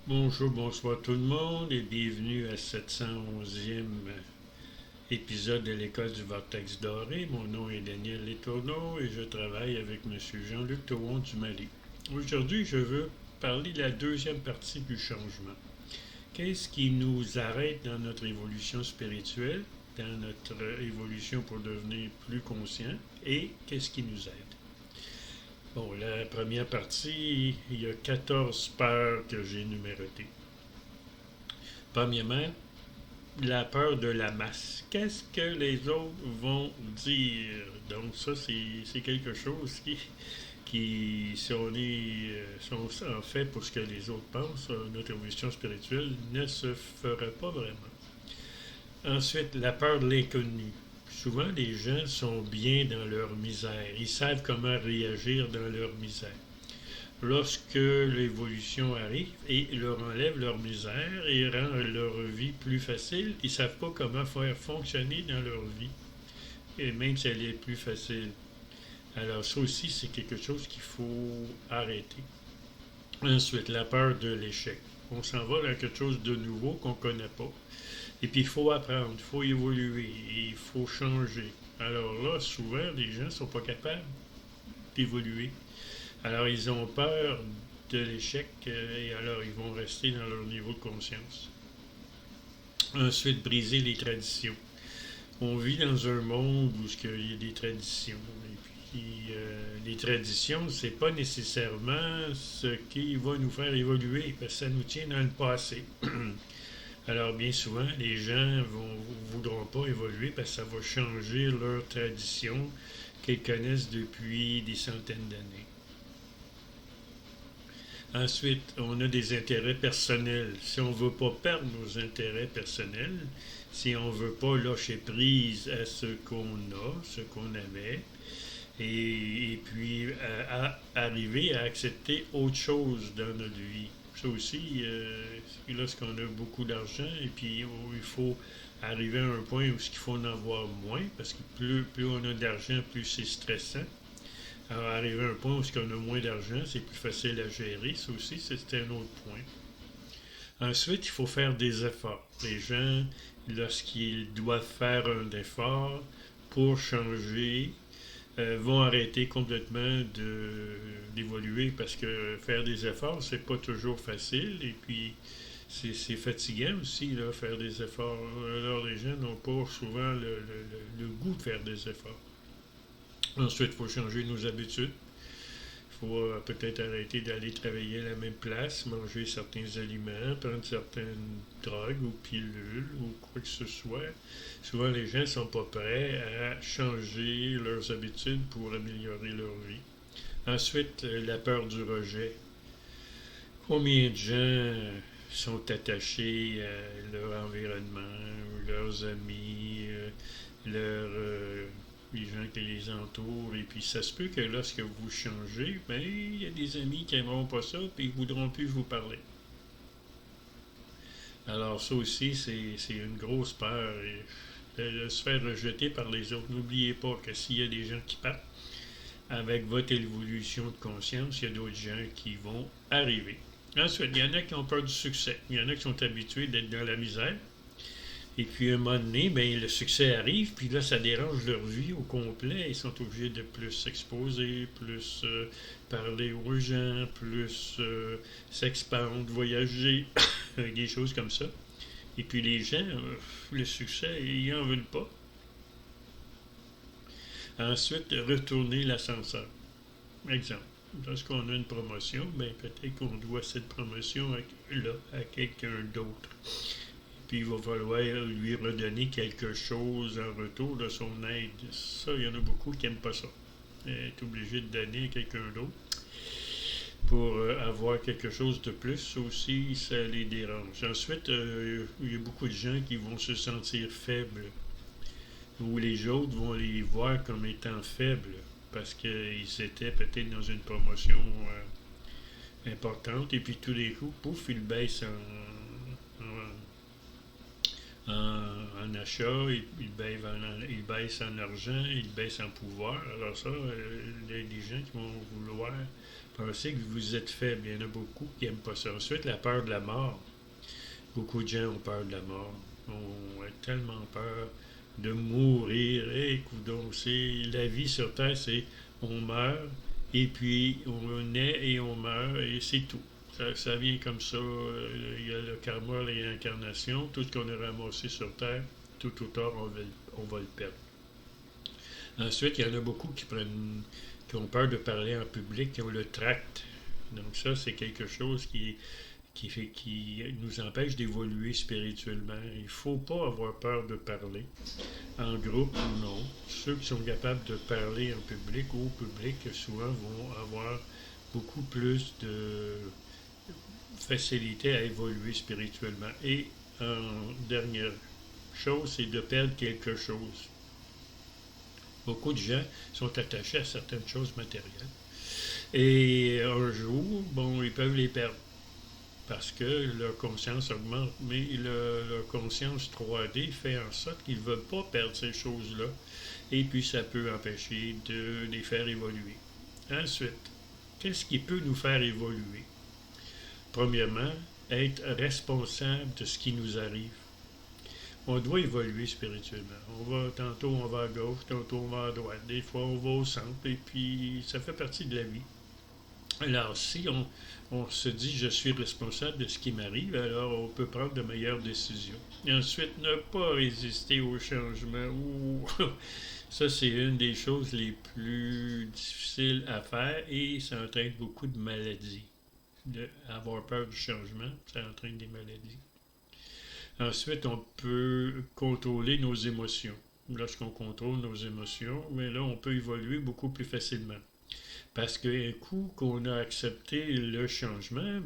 Bonjour, bonsoir tout le monde et bienvenue à 711e épisode de l'École du Vortex Doré. Mon nom est Daniel Letourneau et je travaille avec M. Jean-Luc Thouron du Mali. Aujourd'hui, je veux parler de la deuxième partie du changement. Qu'est-ce qui nous arrête dans notre évolution spirituelle, dans notre évolution pour devenir plus conscient et qu'est-ce qui nous aide? Bon, la première partie, il y a 14 peurs que j'ai numérotées. Premièrement, la peur de la masse. Qu'est-ce que les autres vont dire? Donc ça, c'est quelque chose si on est si on en fait pour ce que les autres pensent, notre évolution spirituelle ne se fera pas vraiment. Ensuite, la peur de l'inconnu. Souvent, les gens sont bien dans leur misère. Ils savent comment réagir dans leur misère. Lorsque l'évolution arrive et leur enlève leur misère et rend leur vie plus facile, ils ne savent pas comment faire fonctionner dans leur vie, et même si elle est plus facile. Alors ça aussi, c'est quelque chose qu'il faut arrêter. Ensuite, la peur de l'échec. On s'en va dans quelque chose de nouveau qu'on ne connaît pas. Et puis, il faut apprendre, il faut évoluer, il faut changer. Alors là, souvent, les gens ne sont pas capables d'évoluer. Alors, ils ont peur de l'échec et alors ils vont rester dans leur niveau de conscience. Ensuite, briser les traditions. On vit dans un monde où il y a des traditions. Et puis, les traditions, c'est pas nécessairement ce qui va nous faire évoluer, parce que ça nous tient dans le passé. Alors, bien souvent, les gens ne voudront pas évoluer parce que ça va changer leur tradition qu'ils connaissent depuis des centaines d'années. Ensuite, on a des intérêts personnels. Si on ne veut pas perdre nos intérêts personnels, si on ne veut pas lâcher prise à ce qu'on a, ce qu'on avait, et puis arriver à accepter autre chose dans notre vie. Ça aussi, lorsqu'on a beaucoup d'argent, et puis il faut arriver à un point où il faut en avoir moins, parce que plus on a d'argent, plus c'est stressant. Alors, arriver à un point où on a moins d'argent, c'est plus facile à gérer. Ça aussi, c'est un autre point. Ensuite, il faut faire des efforts. Les gens, lorsqu'ils doivent faire un effort pour changer, vont arrêter complètement d'évoluer parce que faire des efforts, c'est pas toujours facile et puis c'est fatigant aussi, là, faire des efforts. Alors, les gens n'ont pas souvent le goût de faire des efforts. Ensuite, il faut changer nos habitudes. Il faut peut-être arrêter d'aller travailler à la même place, manger certains aliments, prendre certaines drogues ou pilules ou quoi que ce soit. Souvent, les gens ne sont pas prêts à changer leurs habitudes pour améliorer leur vie. Ensuite, la peur du rejet. Combien de gens sont attachés à leur environnement, leurs amis, les gens qui les entourent. Et puis, ça se peut que lorsque vous changez, ben, il y a des amis qui n'aimeront pas ça, puis ils ne voudront plus vous parler. Alors, ça aussi, c'est une grosse peur. De se faire rejeter par les autres. N'oubliez pas que s'il y a des gens qui partent, avec votre évolution de conscience, il y a d'autres gens qui vont arriver. Ensuite, il y en a qui ont peur du succès. Il y en a qui sont habitués d'être dans la misère. Et puis, à un moment donné, ben, le succès arrive, puis là, ça dérange leur vie au complet. Ils sont obligés de plus s'exposer, plus parler aux gens, plus s'expandre, voyager, des choses comme ça. Et puis, les gens, le succès, ils n'en veulent pas. Ensuite, retourner l'ascenseur. Exemple. Lorsqu'on a une promotion, ben, peut-être qu'on doit cette promotion à quelqu'un d'autre. Puis il va falloir lui redonner quelque chose en retour de son aide. Ça, il y en a beaucoup qui n'aiment pas ça. Être obligé de donner à quelqu'un d'autre pour avoir quelque chose de plus, ça aussi, ça les dérange. Ensuite, il y a beaucoup de gens qui vont se sentir faibles, ou les autres vont les voir comme étant faibles, parce qu'ils étaient peut-être dans une promotion importante, et puis tout d'un coup, pouf, ils baissent en en achat, il baisse en argent, il baisse en pouvoir. Alors ça, il y a des gens qui vont vouloir penser que vous êtes faible. Il y en a beaucoup qui n'aiment pas ça. Ensuite, la peur de la mort. Beaucoup de gens ont peur de la mort. On a tellement peur de mourir. Coudonc, c'est la vie sur Terre, c'est on meurt, et puis on naît et on meurt, et c'est tout. Ça vient comme ça. Il y a le karma, les réincarnations. Tout ce qu'on a ramassé sur Terre, tout ou tard, on va le perdre. Ensuite, il y en a beaucoup qui ont peur de parler en public, qui ont le tract. Donc ça, c'est quelque chose qui nous empêche d'évoluer spirituellement. Il ne faut pas avoir peur de parler, en groupe ou non. Ceux qui sont capables de parler en public ou au public, souvent vont avoir beaucoup plus de facilité à évoluer spirituellement. Et en dernière chose, c'est de perdre quelque chose. Beaucoup de gens sont attachés à certaines choses matérielles. Et un jour, ils peuvent les perdre parce que leur conscience augmente, mais leur conscience 3D fait en sorte qu'ils ne veulent pas perdre ces choses-là, et puis ça peut empêcher de les faire évoluer. Ensuite, qu'est-ce qui peut nous faire évoluer? Premièrement, être responsable de ce qui nous arrive. On doit évoluer spirituellement. Tantôt on va à gauche, tantôt on va à droite, des fois on va au centre, et puis ça fait partie de la vie. Alors, si on se dit « je suis responsable de ce qui m'arrive », alors on peut prendre de meilleures décisions. Et ensuite, ne pas résister au changement. Ça, c'est une des choses les plus difficiles à faire et ça entraîne beaucoup de maladies. Avoir peur du changement, ça entraîne des maladies. Ensuite, on peut contrôler nos émotions. Lorsqu'on contrôle nos émotions, mais là, on peut évoluer beaucoup plus facilement. Parce qu'un coup qu'on a accepté le changement,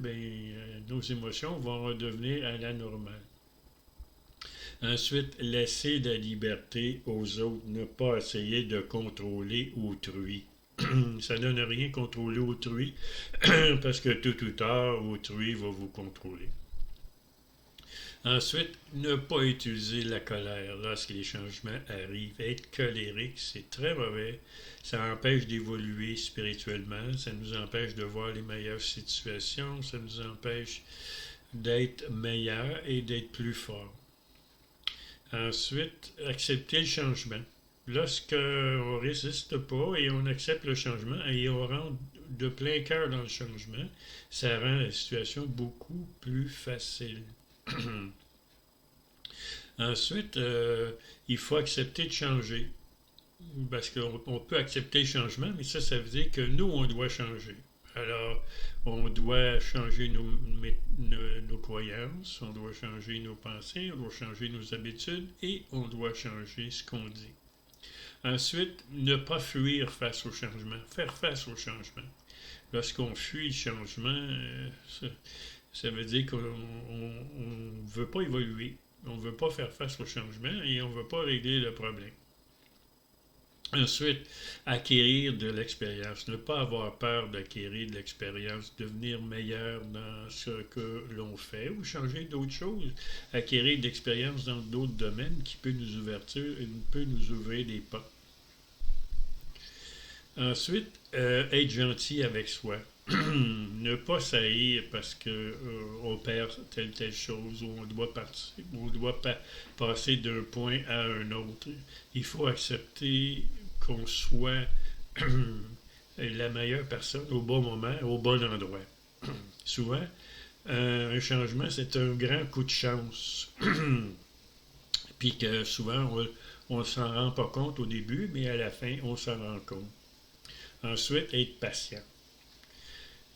nos émotions vont redevenir à la normale. Ensuite, laisser de la liberté aux autres, ne pas essayer de contrôler autrui. Ça ne donne rien contrôler autrui, parce que tôt ou tard, autrui va vous contrôler. Ensuite, ne pas utiliser la colère lorsque les changements arrivent. Être colérique, c'est très mauvais. Ça empêche d'évoluer spirituellement, ça nous empêche de voir les meilleures situations, ça nous empêche d'être meilleurs et d'être plus forts. Ensuite, accepter le changement. Lorsqu'on ne résiste pas et on accepte le changement et on rentre de plein cœur dans le changement, ça rend la situation beaucoup plus facile. Ensuite, il faut accepter de changer. Parce qu'on peut accepter le changement, mais ça veut dire que nous, on doit changer. Alors, on doit changer nos croyances, on doit changer nos pensées, on doit changer nos habitudes et on doit changer ce qu'on dit. Ensuite, ne pas fuir face au changement, faire face au changement. Lorsqu'on fuit le changement, ça veut dire qu'on ne veut pas évoluer, on ne veut pas faire face au changement et on ne veut pas régler le problème. Ensuite, acquérir de l'expérience. Ne pas avoir peur d'acquérir de l'expérience, devenir meilleur dans ce que l'on fait ou changer d'autres choses. Acquérir de l'expérience dans d'autres domaines qui peut nous ouvrir des portes. Ensuite, être gentil avec soi. Ne pas s'haïr parce qu'on perd telle chose ou on doit passer d'un point à un autre. Il faut accepter qu'on soit la meilleure personne au bon moment, au bon endroit. Souvent, un changement, c'est un grand coup de chance. Puis que souvent, on ne s'en rend pas compte au début, mais à la fin, on s'en rend compte. Ensuite, être patient.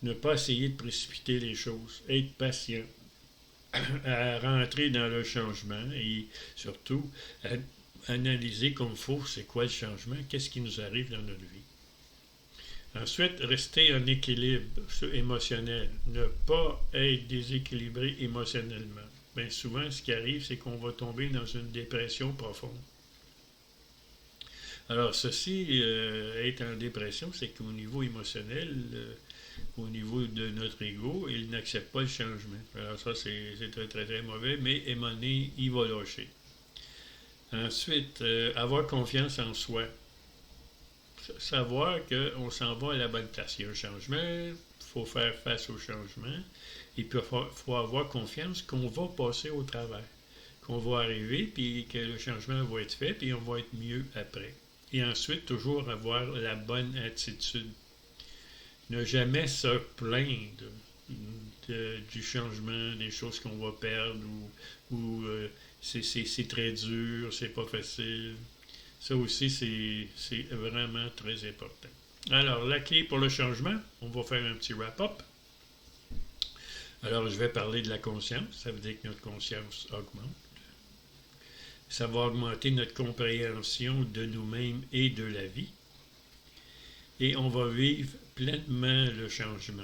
Ne pas essayer de précipiter les choses. Être patient. À rentrer dans le changement et surtout analyser comme il faut c'est quoi le changement, qu'est-ce qui nous arrive dans notre vie. Ensuite, rester en équilibre émotionnel. Ne pas être déséquilibré émotionnellement. Bien souvent, ce qui arrive, c'est qu'on va tomber dans une dépression profonde. Alors, être en dépression, c'est qu'au niveau émotionnel, au niveau de notre ego, il n'accepte pas le changement. Alors ça, c'est très, très, très mauvais, mais à un moment donné, il va lâcher. Ensuite, avoir confiance en soi. Savoir qu'on s'en va à la bonne place. Il y a un changement, il faut faire face au changement. Et puis, il faut avoir confiance qu'on va passer au travers, qu'on va arriver, puis que le changement va être fait, puis on va être mieux après. Et ensuite, toujours avoir la bonne attitude. Ne jamais se plaindre du changement, des choses qu'on va perdre, ou c'est très dur, c'est pas facile. Ça aussi, c'est vraiment très important. Alors, la clé pour le changement, on va faire un petit wrap-up. Alors, je vais parler de la conscience. Ça veut dire que notre conscience augmente. Ça va augmenter notre compréhension de nous-mêmes et de la vie. Et on va vivre pleinement le changement.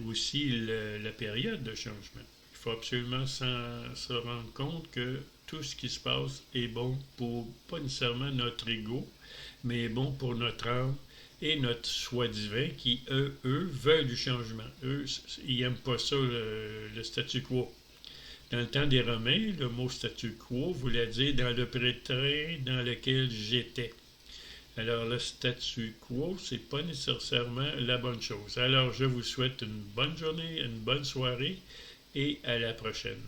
Aussi, la période de changement. Il faut absolument se rendre compte que tout ce qui se passe est bon pour, pas nécessairement notre ego, mais bon pour notre âme et notre soi divin qui, eux veulent du changement. Eux, ils n'aiment pas ça, le statu quo. Dans le temps des Romains, le mot statu quo voulait dire dans le pétrin dans lequel j'étais. Alors, le statu quo, c'est pas nécessairement la bonne chose. Alors, je vous souhaite une bonne journée, une bonne soirée et à la prochaine.